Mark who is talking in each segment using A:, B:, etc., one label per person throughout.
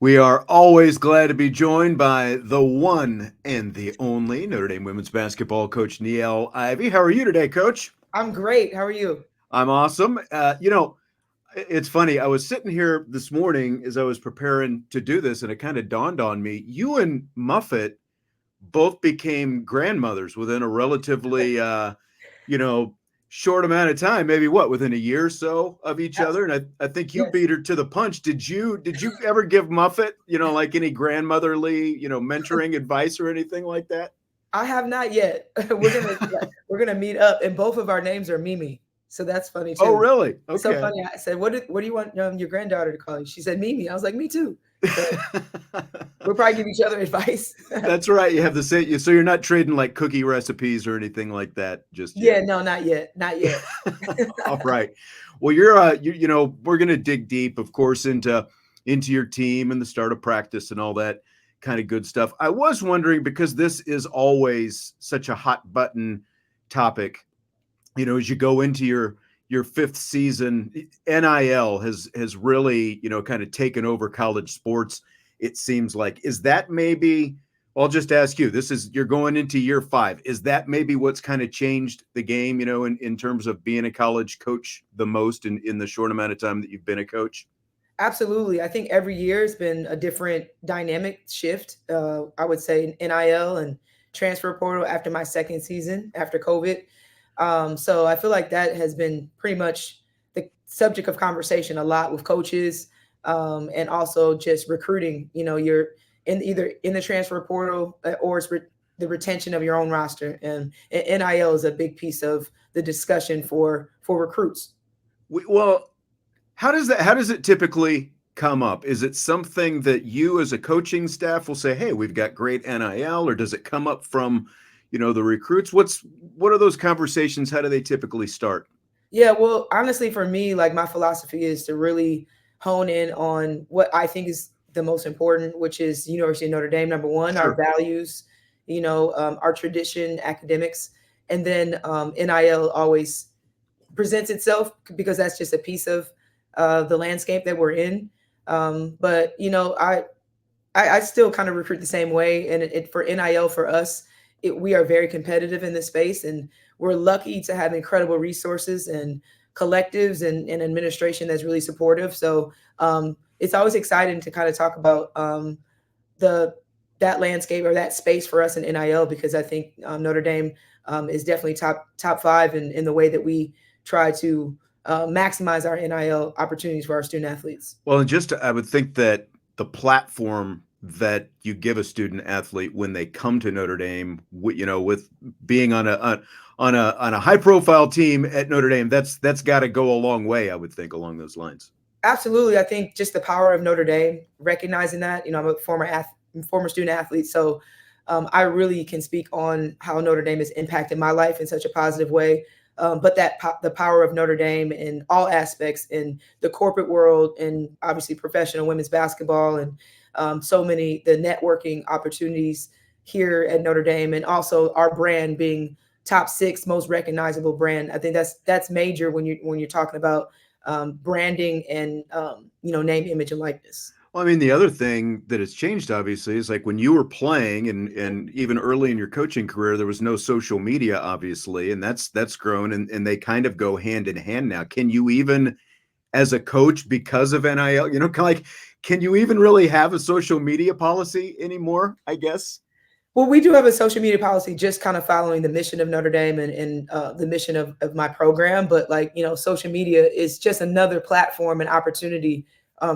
A: We are always glad to be joined by the one and the only Notre Dame women's basketball coach, Niele Ivey. How are you today, Coach?
B: I'm great. How are you?
A: I'm awesome. It's funny. I was sitting here this morning as I was preparing to do this, and it kind of dawned on me. You and Muffet both became grandmothers within a relatively, you know, short amount of time. Maybe what, within a year or so of each other. And I think you
B: Yes,
A: beat her to the punch. Did you ever give Muffet, like any grandmotherly, mentoring advice or anything like that?
B: I have not yet. We're gonna meet up, and both of our names are Mimi, so that's funny
A: Oh,
B: too.
A: really?
B: It's so
A: Okay.
B: funny. I said, "What do you want your granddaughter to call you?" She said, "Mimi." I was like, "Me too." So we'll probably give each other advice.
A: That's right. You have the same. So you're not trading like cookie recipes or anything like that just yet.
B: Yeah, no, not yet, not yet.
A: All right. Well, we're going to dig deep, of course, into your team and the start of practice and all that kind of good stuff. I was wondering, because this is always such a hot button topic, as you go into your fifth season. NIL has really, kind of taken over college sports. It seems like, is that maybe, I'll just ask you, this is, you're going into year 5. Is that maybe what's kind of changed the game, in terms of being a college coach the most in the short amount of time that you've been a coach?
B: Absolutely. I think every year has been a different dynamic shift. I would say NIL and transfer portal after my second season after COVID. So I feel like that has been pretty much the subject of conversation a lot with coaches, and also just recruiting. You're in either in the transfer portal, or it's the retention of your own roster, and NIL is a big piece of the discussion for recruits.
A: Well, how does it typically come up? Is it something that you as a coaching staff will say, "Hey, we've got great NIL," or does it come up from, the recruits? What are those conversations? How do they typically start?
B: Yeah, well, honestly, for me, like my philosophy is to really hone in on what I think is the most important, which is University of Notre Dame, number one, our
A: Sure.
B: values, our tradition, academics, and then NIL always presents itself because that's just a piece of the landscape that we're in. But I still kind of recruit the same way, and for NIL for us, we are very competitive in this space, and we're lucky to have incredible resources and collectives and administration that's really supportive. So it's always exciting to kind of talk about the that landscape or that space for us in NIL because I think Notre Dame is definitely top five in the way that we try to maximize our NIL opportunities for our student athletes.
A: Well, and just I would think that the platform that you give a student athlete when they come to Notre Dame, with being on a high profile team at Notre Dame, that's got to go a long way. I would think along those lines.
B: Absolutely, I think just the power of Notre Dame, recognizing that. I'm a former student athlete, so I really can speak on how Notre Dame has impacted my life in such a positive way. But the power of Notre Dame in all aspects in the corporate world and obviously professional women's basketball and so many the networking opportunities here at Notre Dame and also our brand being top 6 most recognizable brand. I think that's major when you're talking about branding and name, image, and likeness.
A: Well, I mean, the other thing that has changed obviously is like when you were playing and even early in your coaching career, there was no social media, obviously, and that's grown and they kind of go hand in hand now. Can you even as a coach because of NIL, kind of like, can you even really have a social media policy anymore? I guess.
B: Well, we do have a social media policy, just kind of following the mission of Notre Dame and the mission of my program. But like social media is just another platform and opportunity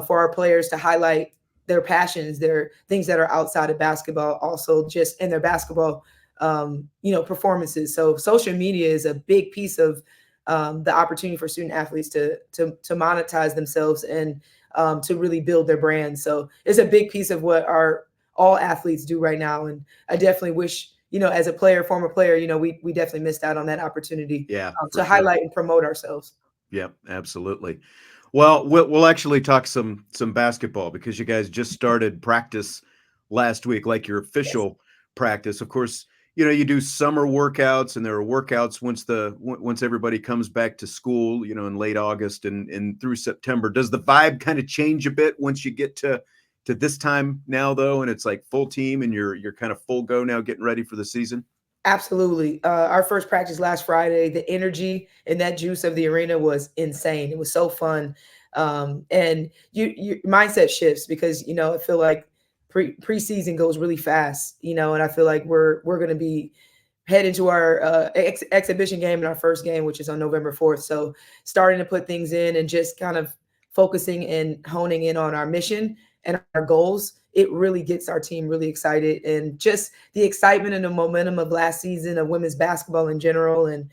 B: for our players to highlight their passions, their things that are outside of basketball, also just in their basketball, performances. So social media is a big piece of the opportunity for student athletes to monetize themselves and to really build their brand. So it's a big piece of what our all athletes do right now. And I definitely wish, as a player, former player, we definitely missed out on that opportunity
A: Yeah, for
B: to
A: sure.
B: highlight and promote ourselves.
A: Yep, absolutely. Well, we'll actually talk some basketball because you guys just started practice last week, like your
B: Yes.
A: official practice. Of course, you do summer workouts, and there are workouts once everybody comes back to school, in late August and through September. Does the vibe kind of change a bit once you get to to this time now though, and it's like full team and you're kind of full go now, getting ready for the season?
B: Absolutely. Our first practice last Friday, the energy and that juice of the arena was insane. It was so fun. And your mindset shifts because, I feel like preseason goes really fast, and I feel like we're going to be heading to our exhibition game in our first game, which is on November 4th. So starting to put things in and just kind of focusing and honing in on our mission and our goals, it really gets our team really excited. And just the excitement and the momentum of last season of women's basketball in general, and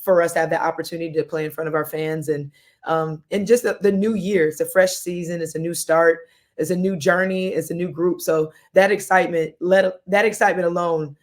B: for us to have the opportunity to play in front of our fans, and just the new year. It's a fresh season. It's a new start. It's a new journey. It's a new group. So that excitement, alone,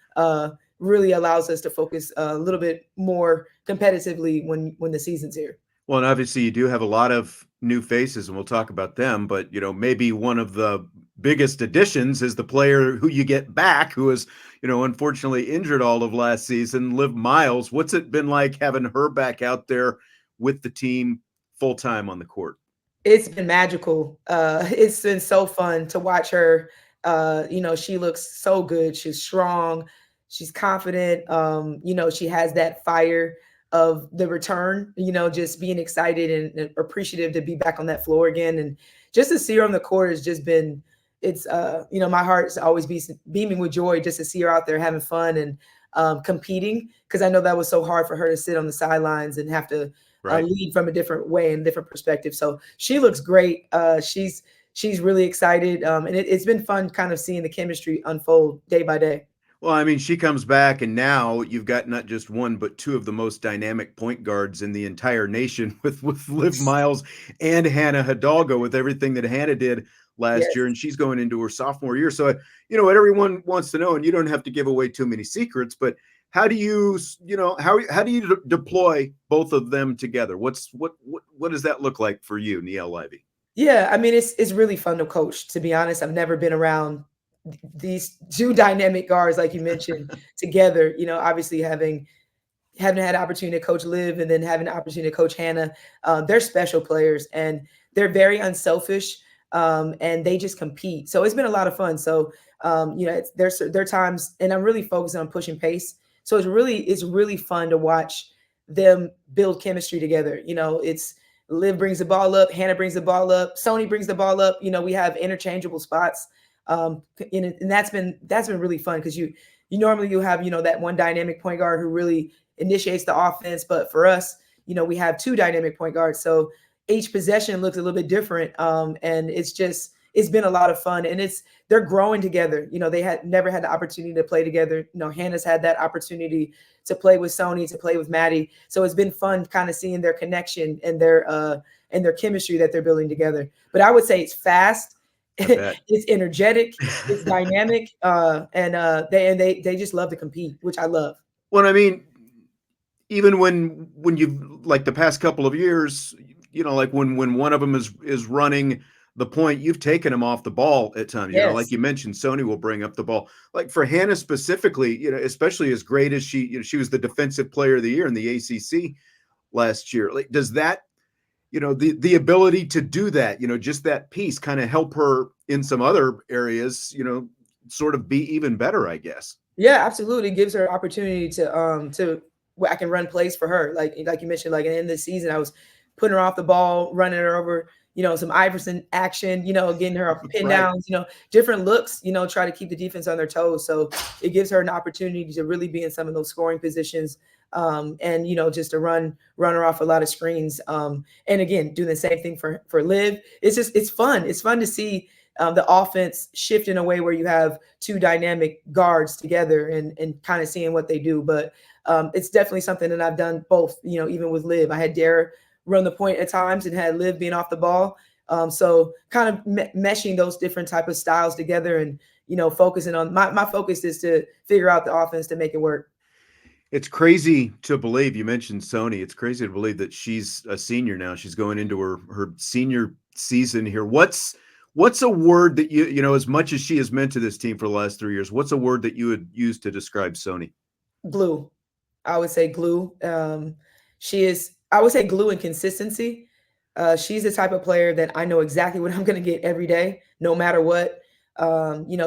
B: really allows us to focus a little bit more competitively when the season's here.
A: Well, and obviously you do have a lot of new faces, and we'll talk about them. But maybe one of the biggest additions is the player who you get back, who was, unfortunately injured all of last season, Liv Miles. What's it been like having her back out there with the team full time on the court?
B: It's been magical. It's been so fun to watch her. She looks so good. She's strong. She's confident. She has that fire of the return, just being excited and appreciative to be back on that floor again. And just to see her on the court has just been, my heart's always beaming with joy just to see her out there having fun and competing, because I know that was so hard for her to sit on the sidelines and have to
A: Right.
B: lead from a different way and different perspective. So she looks great. She's really excited, and it's been fun kind of seeing the chemistry unfold day by day.
A: Well, I mean, she comes back, and now you've got not just one, but two of the most dynamic point guards in the entire nation with Liv Miles and Hannah Hidalgo, with everything that Hannah did last
B: Yes.
A: year, and she's going into her sophomore year. So, what everyone wants to know, and you don't have to give away too many secrets, but how do you, how do you deploy both of them together? What does that look like for you, Niele Ivey?
B: Yeah, I mean, it's really fun to coach. To be honest, I've never been around these two dynamic guards like you mentioned together. Obviously having had the opportunity to coach Liv and then having the opportunity to coach Hannah. They're special players and they're very unselfish, and they just compete. So it's been a lot of fun. So there's there are times, and I'm really focused on pushing pace. So it's really fun to watch them build chemistry together. It's Liv brings the ball up, Hannah brings the ball up, Sony brings the ball up. We have interchangeable spots, and that's been really fun because you normally you have that one dynamic point guard who really initiates the offense. But for us, we have two dynamic point guards. So each possession looks a little bit different. And it's been a lot of fun, and they're growing together. They had never had the opportunity to play together. Hannah's had that opportunity to play with Sony, to play with Maddy. So it's been fun kind of seeing their connection and their chemistry that they're building together. But I would say it's fast. It's energetic, it's dynamic, and they just love to compete, which I love.
A: Well, I mean, even when you've like the past couple of years, like when one of them is running the point, you've taken him off the ball at times. Like
B: Yes.
A: you mentioned, Sony will bring up the ball. Like for Hannah specifically, especially as great as she was the defensive player of the year in the ACC last year. Like, does that, the ability to do that, just that piece kind of help her in some other areas, sort of be even better, I guess.
B: Yeah, absolutely. It gives her opportunity to where I can run plays for her. Like you mentioned, like in the season, I was putting her off the ball, running her over, some Iverson action, getting her pin
A: Right.
B: downs, different looks, try to keep the defense on their toes. So it gives her an opportunity to really be in some of those scoring positions. And just to run her off a lot of screens. And again, doing the same thing for Liv. It's fun. It's fun to see the offense shift in a way where you have two dynamic guards together and kind of seeing what they do. But it's definitely something that I've done both, even with Liv. I had Dara run the point at times and had Liv being off the ball. So kind of meshing those different type of styles together and, focusing on my focus is to figure out the offense to make it work.
A: It's crazy to believe, you mentioned Sony. It's crazy to believe that she's a senior now. She's going into her senior season here. What's a word that as much as she has meant to this team for the last 3 years, what's a word that you would use to describe Sony?
B: Glue. I would say glue. I would say glue and consistency. She's the type of player that I know exactly what I'm going to get every day, no matter what.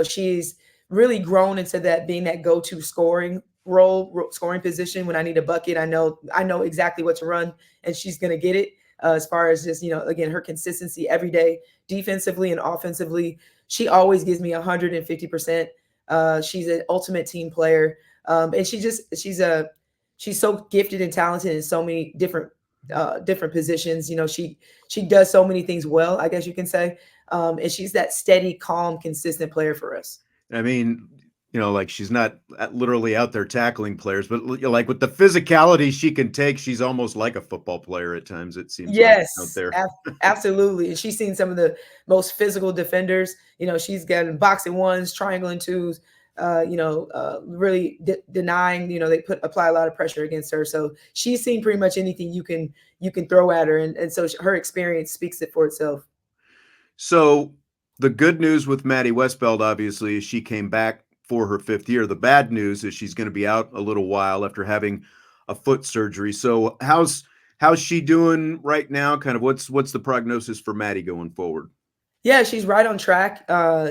B: She's really grown into that being that go-to scoring position. When I need a bucket, I know exactly what to run, and she's going to get it. As far as just again, her consistency every day, defensively and offensively, she always gives me 150%. She's an ultimate team player, and she's so gifted and talented in so many different positions. She does so many things well, I guess you can say. And she's that steady, calm, consistent player for us.
A: I mean, like she's not literally out there tackling players, but like with the physicality she can take, she's almost like a football player at times, it seems like out
B: Yes,
A: there.
B: absolutely. And she's seen some of the most physical defenders. She's gotten boxing ones, triangle and twos. Really denying. They apply a lot of pressure against her. So she's seen pretty much anything you can throw at her, and so her experience speaks it for itself.
A: So the good news with Maddy Westbeld, obviously, is she came back for her 5th year. The bad news is she's going to be out a little while after having a foot surgery. So how's she doing right now? Kind of what's the prognosis for Maddy going forward?
B: Yeah, she's right on track.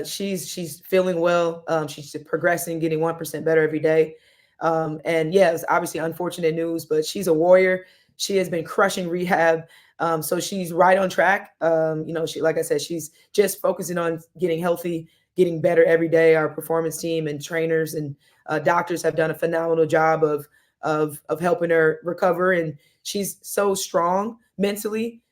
B: She's feeling well. She's progressing, getting 1% better every day. And yeah, it's obviously unfortunate news, but she's a warrior. She has been crushing rehab. So she's right on track. Like I said, she's just focusing on getting healthy, getting better every day. Our performance team and trainers and doctors have done a phenomenal job of helping her recover. And she's so strong mentally,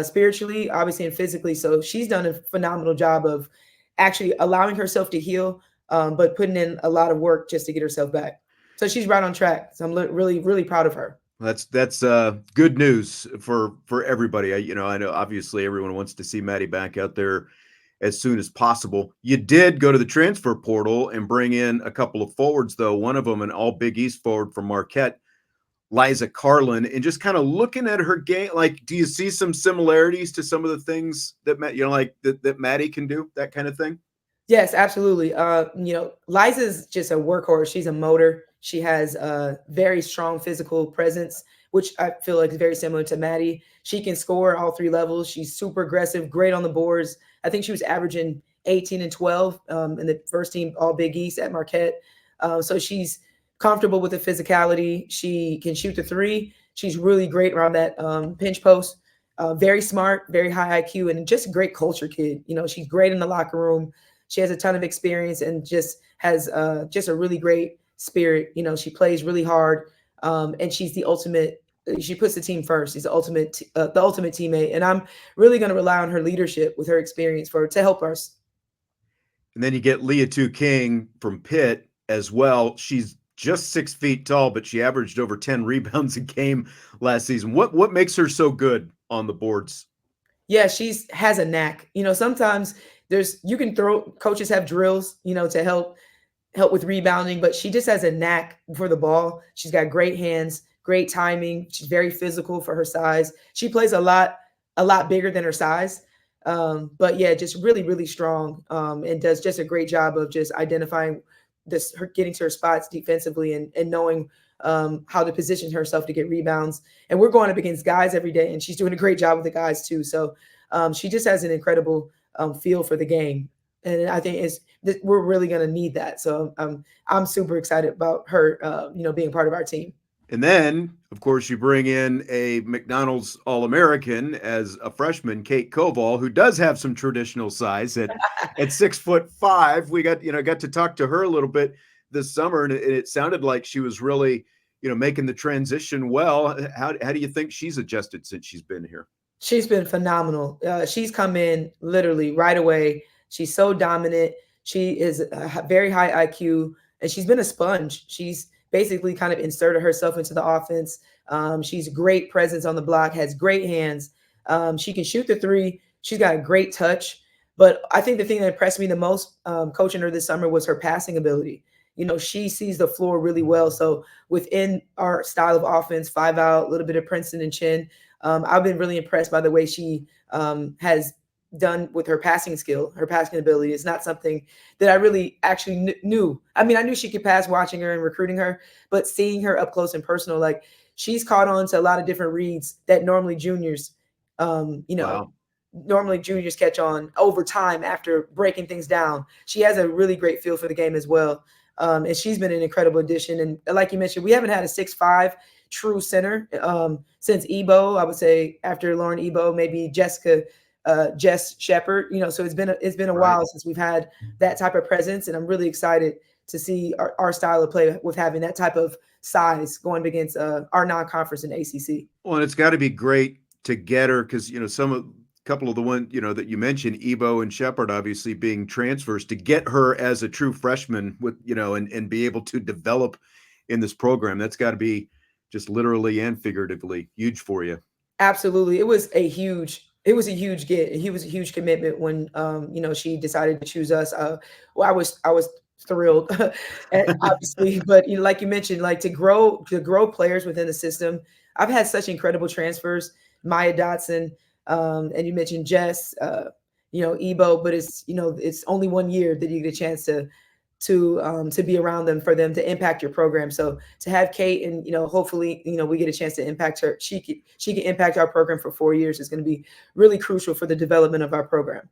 B: spiritually, obviously, and physically. So she's done a phenomenal job of actually allowing herself to heal, but putting in a lot of work just to get herself back. So she's right on track. So I'm really, really proud of her.
A: That's good news for everybody. I know obviously everyone wants to see Maddy back out there as soon as possible. You did go to the transfer portal and bring in a couple of forwards, though. One of them, an all Big East forward from Marquette, Liza Karlen, and just kind of looking at her game, like, do you see some similarities to some of the things that that Maddy can do, that kind of thing?
B: Yes, absolutely. Liza's just a workhorse. She's a motor. She has a very strong physical presence, which I feel like is very similar to Maddy. She can score all 3 levels. She's super aggressive, great on the boards. I think she was averaging 18 and 12 in the first team All Big East at Marquette. So she's comfortable with the physicality. She can shoot the three. She's really great around that pinch post. Very smart, very high IQ, and just a great culture kid. She's great in the locker room. She has a ton of experience and just has just a really great spirit. She plays really hard, and she's the ultimate. She puts the team first. She's the ultimate teammate, and I'm really going to rely on her leadership with her experience to help us.
A: And then you get Liatu King from Pitt as well. She's just 6 feet tall, but she averaged over 10 rebounds a game last season. What makes her so good on the boards?
B: Yeah, has a knack. Sometimes you can coaches have drills, to help with rebounding, but she just has a knack for the ball. She's got great hands, great timing. She's very physical for her size. She plays a lot bigger than her size. But yeah, just really, really strong, and does just a great job of just identifying her getting to her spots defensively and knowing how to position herself to get rebounds. And we're going up against guys every day, and she's doing a great job with the guys too. So she just has an incredible feel for the game, and I think we're really going to need that. So I'm super excited about her, being part of our team.
A: And then, of course, you bring in a McDonald's All-American as a freshman, Kate Koval, who does have some traditional size at 6'5". We got to talk to her a little bit this summer, and it sounded like she was really, making the transition well. How do you think she's adjusted since she's been here?
B: She's been phenomenal. She's come in literally right away. She's so dominant. She is a very high IQ, and she's been a sponge. She's basically kind of inserted herself into the offense. She's great presence on the block, has great hands. She can shoot the three. She's got a great touch. But I think the thing that impressed me the most coaching her this summer was her passing ability. She sees the floor really well. So within our style of offense, 5 out, a little bit of Princeton and Chin, I've been really impressed by the way she has done with her passing skill, her passing ability. It's not something that I really actually knew. I mean, I knew she could pass watching her and recruiting her, but seeing her up close and personal, like she's caught on to a lot of different reads that normally juniors You know,
A: Wow.
B: normally juniors catch on over time after breaking things down. She has a really great feel for the game as well. And she's been an incredible addition. And like you mentioned, we haven't had a 6'5" true center since Ebo. I would say after Lauren Ebo, maybe Jess Shepard. So it's been a
A: Right.
B: while since we've had that type of presence, and I'm really excited to see our style of play with having that type of size going against our non-conference in ACC.
A: Well, and it's got to be great to get her because some of couple of the one that you mentioned, Ebo and Shepard, obviously being transfers, to get her as a true freshman with and be able to develop in this program. That's got to be just literally and figuratively huge for you.
B: Absolutely. It was a huge get. He was a huge commitment when she decided to choose us. Well, I was thrilled, and obviously, but like you mentioned, like to grow players within the system. I've had such incredible transfers, Maya Dotson, and you mentioned Jess, Ebo, but it's only 1 year that you get a chance to be around them for them to impact your program. So to have Kate and hopefully we get a chance to impact her. She can impact our program for 4 years is going to be really crucial for the development of our program.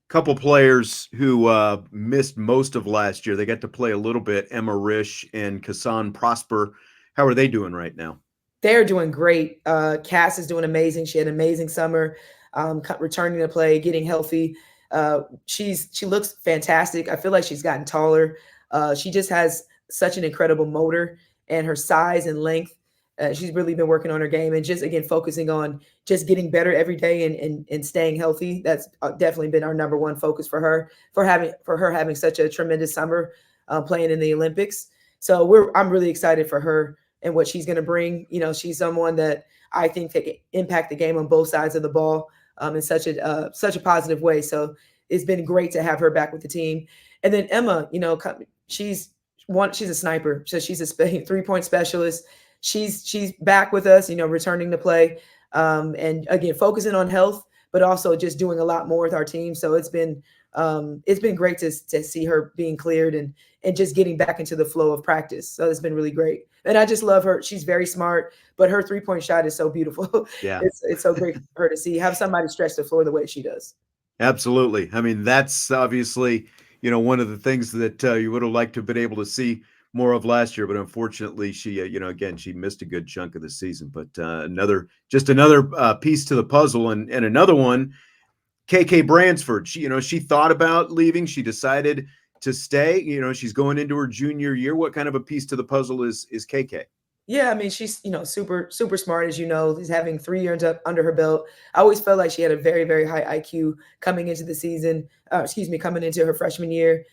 A: Couple players who missed most of last year. They got to play a little bit. Emma Risch and Cassandre Prosper. How are they doing right now?
B: They're doing great. Cass is doing amazing. She had an amazing summer, returning to play, getting healthy. She looks fantastic. I feel like she's gotten taller. She just has such an incredible motor, and her size and length. She's really been working on her game and just again focusing on just getting better every day and staying healthy. That's definitely been our number one focus for her having such a tremendous summer playing in the Olympics. So I'm really excited for her and what she's going to bring. She's someone that I think can impact the game on both sides of the ball in such a positive way. So it's been great to have her back with the team. And then Emma, she's a sniper, so she's a 3-point specialist. She's back with us, returning to play, and again focusing on health, but also just doing a lot more with our team. So it's been great to see her being cleared and just getting back into the flow of practice. So it's been really great. And I just love her. She's very smart, but her 3-point shot is so beautiful.
A: Yeah.
B: It's so great for her to see have somebody stretch the floor the way she does.
A: Absolutely. I mean, that's obviously, one of the things that you would have liked to have been able to see more of last year, but unfortunately, she, again, she missed a good chunk of the season. But another piece to the puzzle, and another one, KK Bransford. She thought about leaving. She decided to stay. She's going into her junior year. What kind of a piece to the puzzle is KK?
B: Yeah, I mean, she's super super smart, as you know. She's having 3 years under her belt. I always felt like she had a very very high IQ coming into the season. Coming into her freshman year.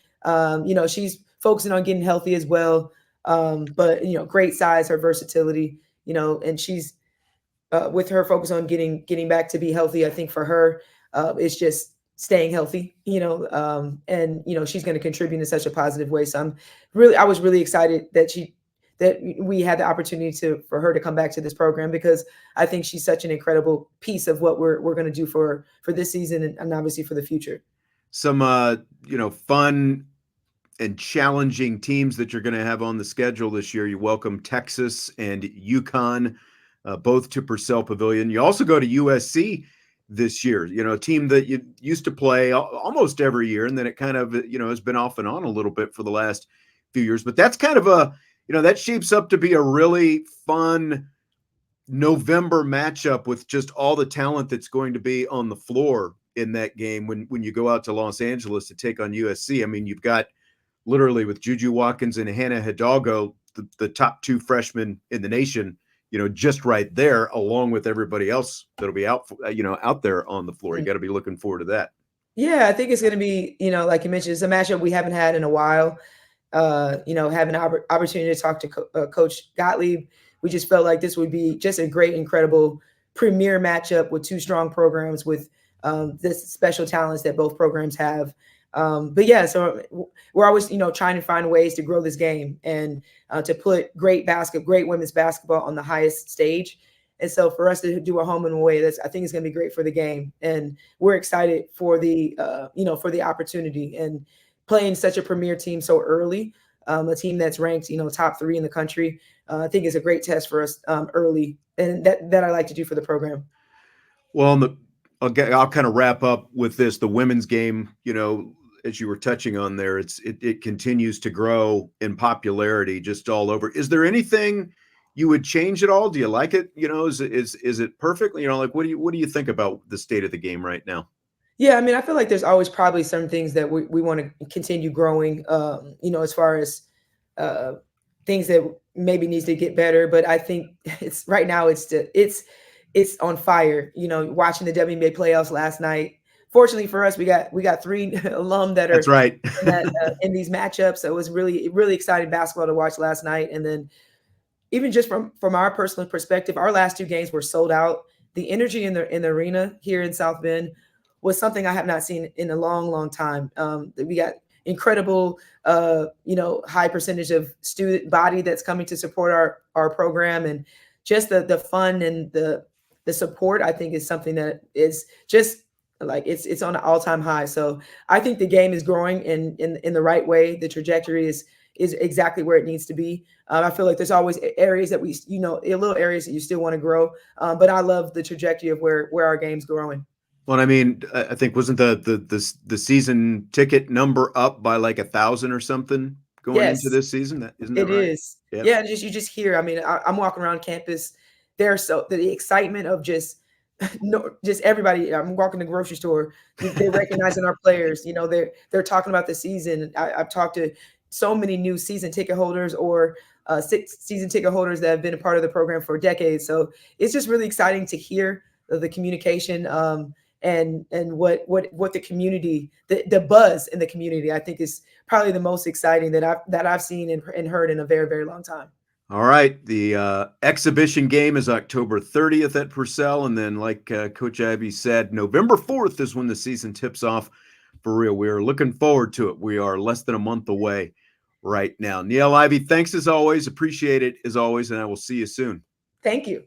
B: She's focusing on getting healthy as well. But great size, her versatility. And she's with her focus on getting back to be healthy. I think for her, it's just staying healthy. And she's going to contribute in such a positive way. So I was really excited that we had the opportunity for her to come back to this program, because I think she's such an incredible piece of what we're going to do for this season and obviously for the future.
A: Some fun and challenging teams that you're going to have on the schedule this year. You welcome Texas and UConn, both to Purcell Pavilion. You also go to USC this year, a team that you used to play almost every year, and then it kind of has been off and on a little bit for the last few years. But that's kind of that shapes up to be a really fun November matchup with just all the talent that's going to be on the floor in that game when you go out to Los Angeles to take on USC. I mean, you've got literally with Juju Watkins and Hannah Hidalgo, the top two freshmen in the nation, just right there, along with everybody else that'll be out there on the floor. You got to be looking forward to that.
B: Yeah, I think it's going to be, like you mentioned, it's a matchup we haven't had in a while. Having an opportunity to talk to Coach Gottlieb, we just felt like this would be just a great, incredible premier matchup with two strong programs with this special talents that both programs have. But yeah, so we're always, trying to find ways to grow this game and to put great women's basketball on the highest stage. And so for us to do a home and away, I think it's going to be great for the game. And we're excited for the opportunity and playing such a premier team so early, a team that's ranked, top 3 in the country. I think is a great test for us early, and that I like to do for the program.
A: Well, I'll kind of wrap up with this. The women's game, as you were touching on there, it continues to grow in popularity just all over. Is there anything you would change at all? Do you like it? Is it perfect? Like what do you think about the state of the game right now?
B: Yeah, I mean, I feel like there's always probably some things that we want to continue growing, as far as uh, things that maybe needs to get better. But I think it's right now it's on fire. Watching the WNBA playoffs last night. Fortunately for us, we got three alum that
A: That's
B: are
A: right.
B: in these matchups. So it was really exciting basketball to watch last night. And then even just from our personal perspective, our last two games were sold out. The energy in the arena here in South Bend was something I have not seen in a long time. We got incredible, high percentage of student body that's coming to support our program, and just the fun and the support. I think is something that is just like it's on an all time high. So I think the game is growing in the right way. The trajectory is exactly where it needs to be. I feel like there's always areas that little areas that you still want to grow. But I love the trajectory of where our game's growing.
A: Well, I mean, I think wasn't the season ticket number up by like 1,000 or something going into
B: Yes,
A: this season? Isn't that
B: it
A: right?
B: is.
A: Yeah.
B: Yeah, you just hear. I mean, I'm walking around campus. There's so the excitement of just no, just everybody. I'm walking the grocery store. They're recognizing our players. They're talking about the season. I've talked to so many new season ticket holders or season ticket holders that have been a part of the program for decades. So it's just really exciting to hear the communication, and what the community, the buzz in the community. I think is probably the most exciting that I've seen and heard in a very, very long time.
A: All right. The exhibition game is October 30th at Purcell. And then, like Coach Ivey said, November 4th is when the season tips off for real. We are looking forward to it. We are less than a month away right now. Niele Ivey, thanks as always. Appreciate it as always. And I will see you soon.
B: Thank you.